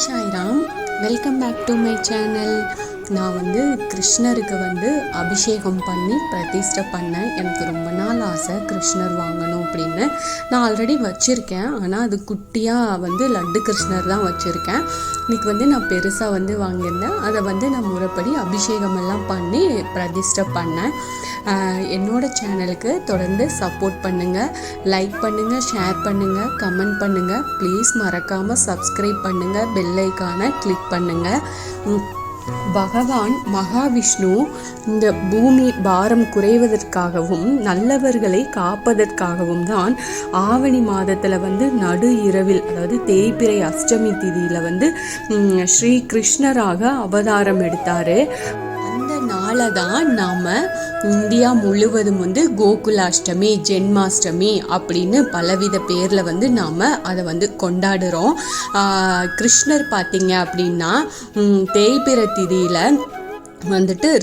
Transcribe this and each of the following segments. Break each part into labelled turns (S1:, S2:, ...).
S1: Sairam, welcome back to my channel. நான் கிருஷ்ணருக்கு அபிஷேகம் பண்ணி பிரதிஷ்டை பண்ணேன். எனக்கு ரொம்ப நாள் ஆசை கிருஷ்ணர் வாங்கணும் அப்படின்னு. நான் ஆல்ரெடி வச்சுருக்கேன், ஆனால் அது குட்டியாக லட்டு கிருஷ்ணர் தான் வச்சுருக்கேன். இன்றைக்கி நான் பெருசாக வாங்கியிருந்தேன். அதை நான் முறைப்படி அபிஷேகமெல்லாம் பண்ணி பிரதிஷ்டை பண்ணேன். என்னோடய சேனலுக்கு தொடர்ந்து சப்போர்ட் பண்ணுங்கள், லைக் பண்ணுங்கள், ஷேர் பண்ணுங்கள், கமெண்ட் பண்ணுங்கள். ப்ளீஸ் மறக்காமல் சப்ஸ்கிரைப் பண்ணுங்கள், பெல் ஐக்கானை கிளிக் பண்ணுங்கள். பகவான் மகாவிஷ்ணு இந்த பூமி பாரம் குறைவதற்காகவும் நல்லவர்களை காப்பதற்காகவும் தான் ஆவணி மாதத்தில் நடு இரவில், அதாவது தேய்பிறை அஷ்டமி திதியில் ஸ்ரீ கிருஷ்ணராக அவதாரம் எடுத்தார். அந்த நாளை தான் நாம் இந்தியா முழுவதும் கோகுலாஷ்டமி, ஜென்மாஷ்டமி அப்படின்னு பலவித பேரில் நாம் அதை கொண்டாடுறோம். கிருஷ்ணர் பார்த்தீங்க அப்படின்னா தேய்பிறை திதியில்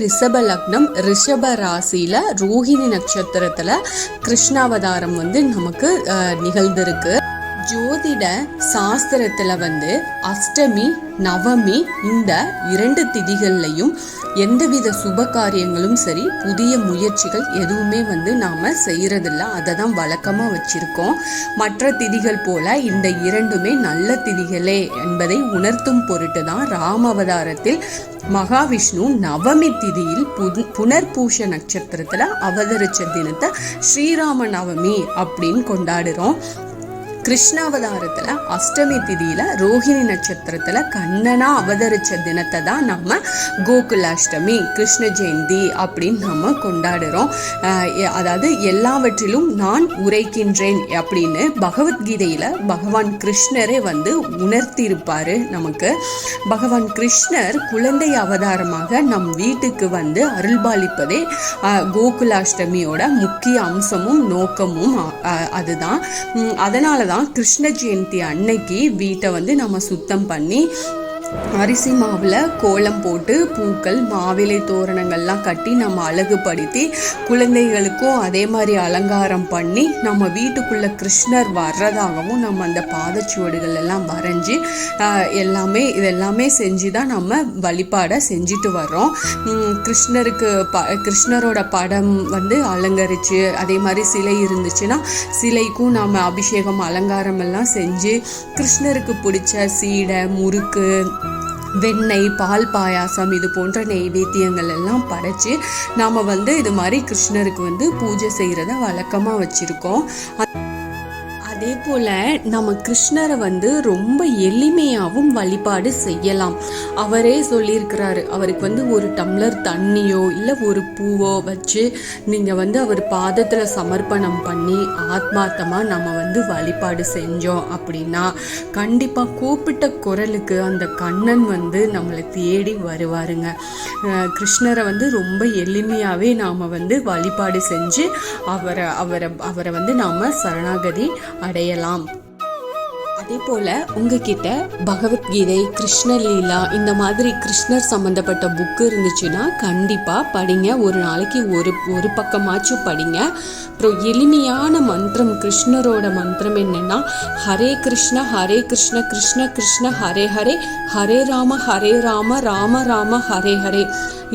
S1: ரிஷப லக்னம், ரிஷப ராசியில் ரோஹிணி நட்சத்திரத்தில் கிருஷ்ணாவதாரம் நமக்கு நிகழ்ந்திருக்கு. ஜோதிட சாஸ்திரத்தில் அஷ்டமி, நவமி இந்த 2 திதிகள்லையும் எந்தவித சுப காரியங்களும் சரி, புதிய முயற்சிகள் எதுவுமே நாம் செய்கிறதில்ல. அதை தான் வழக்கமாக வச்சுருக்கோம். மற்ற திதிகள் போல இந்த 2மே நல்ல திதிகளே என்பதை உணர்த்தும் பொருட்டு தான் ராம அவதாரத்தில் மகாவிஷ்ணு நவமி திதியில் புனர்பூஷ நட்சத்திரத்தில் அவதரிச்ச தினத்தை ஸ்ரீராம நவமி அப்படின்னு கொண்டாடுறோம். கிருஷ்ணாவதாரத்தில் அஷ்டமி திதியில் ரோஹிணி நட்சத்திரத்தில் கண்ணனா அவதரித்த தினத்தை தான் நம்ம கோகுலாஷ்டமி, கிருஷ்ண ஜெயந்தி அப்படின்னு நம்ம கொண்டாடுறோம். அதாவது எல்லாவற்றிலும் நான் உரைக்கின்றேன் அப்படின்னு பகவத்கீதையில் பகவான் கிருஷ்ணரே உணர்த்தியிருப்பார் நமக்கு. பகவான் கிருஷ்ணர் குழந்தை அவதாரமாக நம் வீட்டுக்கு அருள்பாலிப்பதே கோகுலாஷ்டமியோட முக்கிய அம்சமும் நோக்கமும் அதுதான். அதனால தான் கிருஷ்ண ஜெயந்தி அன்னைக்கு வீட்டை நம்ம சுத்தம் பண்ணி அரிசி மாவில் கோலம் போட்டு பூக்கள், மாவிலை தோரணங்கள்லாம் கட்டி நம்ம அழகுபடுத்தி குழந்தைகளுக்கும் அதே மாதிரி அலங்காரம் பண்ணி நம்ம வீட்டுக்குள்ளே கிருஷ்ணர் வர்றதாகவும் நம்ம அந்த பாதச்சுவடுகள் எல்லாம் வரைஞ்சி இதெல்லாமே செஞ்சு தான் நம்ம வழிபாடை செஞ்சுட்டு வர்றோம். கிருஷ்ணரோட படம் அலங்கரித்து, அதே மாதிரி சிலை இருந்துச்சுன்னா சிலைக்கும் நம்ம அபிஷேகம் அலங்காரம் எல்லாம் செஞ்சு கிருஷ்ணருக்கு பிடிச்ச சீடை, முறுக்கு, வெண்ணெய், பால் பாயாசம் இது போன்ற நெய்வேத்தியங்கள் எல்லாம் படைச்சு நாம் இது மாதிரி கிருஷ்ணருக்கு பூஜை செய்கிறத வழக்கமாக வச்சுருக்கோம். அதே போல் நம்ம கிருஷ்ணரை ரொம்ப எளிமையாகவும் வழிபாடு செய்யலாம். அவரே சொல்லியிருக்கிறாரு, அவருக்கு ஒரு டம்ளர் தண்ணியோ இல்லை ஒரு பூவோ வச்சு நீங்கள் அவர் பாதத்தில் சமர்ப்பணம் பண்ணி ஆத்மார்த்தமாக நம்ம வழிபாடு செஞ்சோம் அப்படின்னா கண்டிப்பாக கூப்பிட்ட குரலுக்கு அந்த கண்ணன் நம்மளை தேடி வருவாருங்க. கிருஷ்ணரை ரொம்ப எளிமையாகவே நாம் வழிபாடு செஞ்சு அவரை நாம் சரணாகதி அடையலாம். அதே போல் உங்ககிட்ட பகவத்கீதை, கிருஷ்ணலீலா இந்த மாதிரி கிருஷ்ணர் சம்மந்தப்பட்ட புக்கு இருந்துச்சுன்னா கண்டிப்பாக படிங்க. ஒரு நாளைக்கு ஒரு பக்கமாச்சும் படிங்க. அப்புறம் எளிமையான மந்திரம், கிருஷ்ணரோட மந்திரம் என்னென்னா ஹரே கிருஷ்ண கிருஷ்ண கிருஷ்ண ஹரே ஹரே, ஹரே ராம ராம ராம ஹரே ஹரே.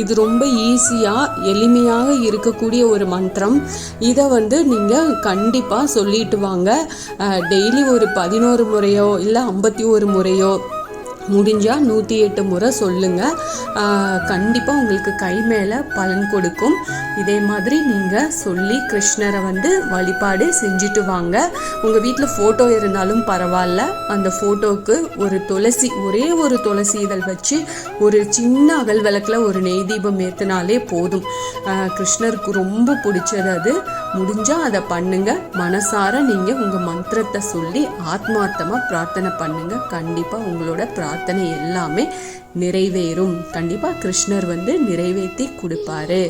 S1: இது ரொம்ப ஈஸியாக எளிமையாக இருக்கக்கூடிய ஒரு மந்திரம். இதை நீங்கள் கண்டிப்பாக சொல்லிட்டு வாங்க. டெய்லி ஒரு 11 முறையோ இல்லை 51 முறையோ, முடிஞ்சால் 108 முறை சொல்லுங்கள். கண்டிப்பாக உங்களுக்கு கை மேலே பலன் கொடுக்கும். இதே மாதிரி நீங்கள் சொல்லி கிருஷ்ணரை வழிபாடு செஞ்சுட்டு வாங்க. உங்கள் வீட்டில் ஃபோட்டோ இருந்தாலும் பரவாயில்ல, அந்த ஃபோட்டோவுக்கு ஒரு துளசி, ஒரே ஒரு துளசி இதழ் வச்சு ஒரு சின்ன அகல் விளக்கில் ஒரு நெய் தீபம் ஏற்றினாலே போதும். கிருஷ்ணருக்கு ரொம்ப பிடிச்சது அது. முடிஞ்சால் அதை பண்ணுங்கள். மனசார நீங்கள் உங்கள் மந்திரத்தை சொல்லி ஆத்மார்த்தமாக பிரார்த்தனை பண்ணுங்கள். கண்டிப்பாக உங்களோட பிரார்த்தனை எல்லாமே நிறைவேறும். கண்டிப்பாக கிருஷ்ணர் நிறைவேற்றி கொடுப்பாரு.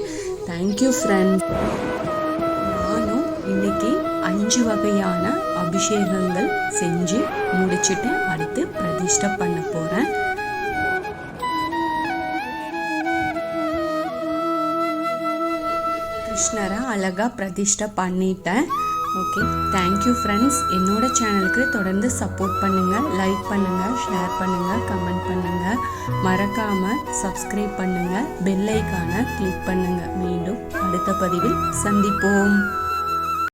S1: Thank you friend. நானும் இன்னைக்கு 5 வகையான அபிஷேகங்கள் செஞ்சு முடிச்சுட்டு அடுத்து பிரதிஷ்டை பண்ண போகிறேன். கிருஷ்ணரை அழகாக பிரதிஷ்டை பண்ணிட்டேன். Okay, thank you friends. என்னோட சேனலுக்கு தொடர்ந்து சப்போர்ட் பண்ணுங்கள், லைக் பண்ணுங்கள், ஷேர் பண்ணுங்கள், கமெண்ட் பண்ணுங்கள். மறக்காமல் சப்ஸ்கிரைப் பண்ணுங்கள், பெல் ஐக்கானை கிளிக் பண்ணுங்கள். மீண்டும் அடுத்த பதிவில் சந்திப்போம்.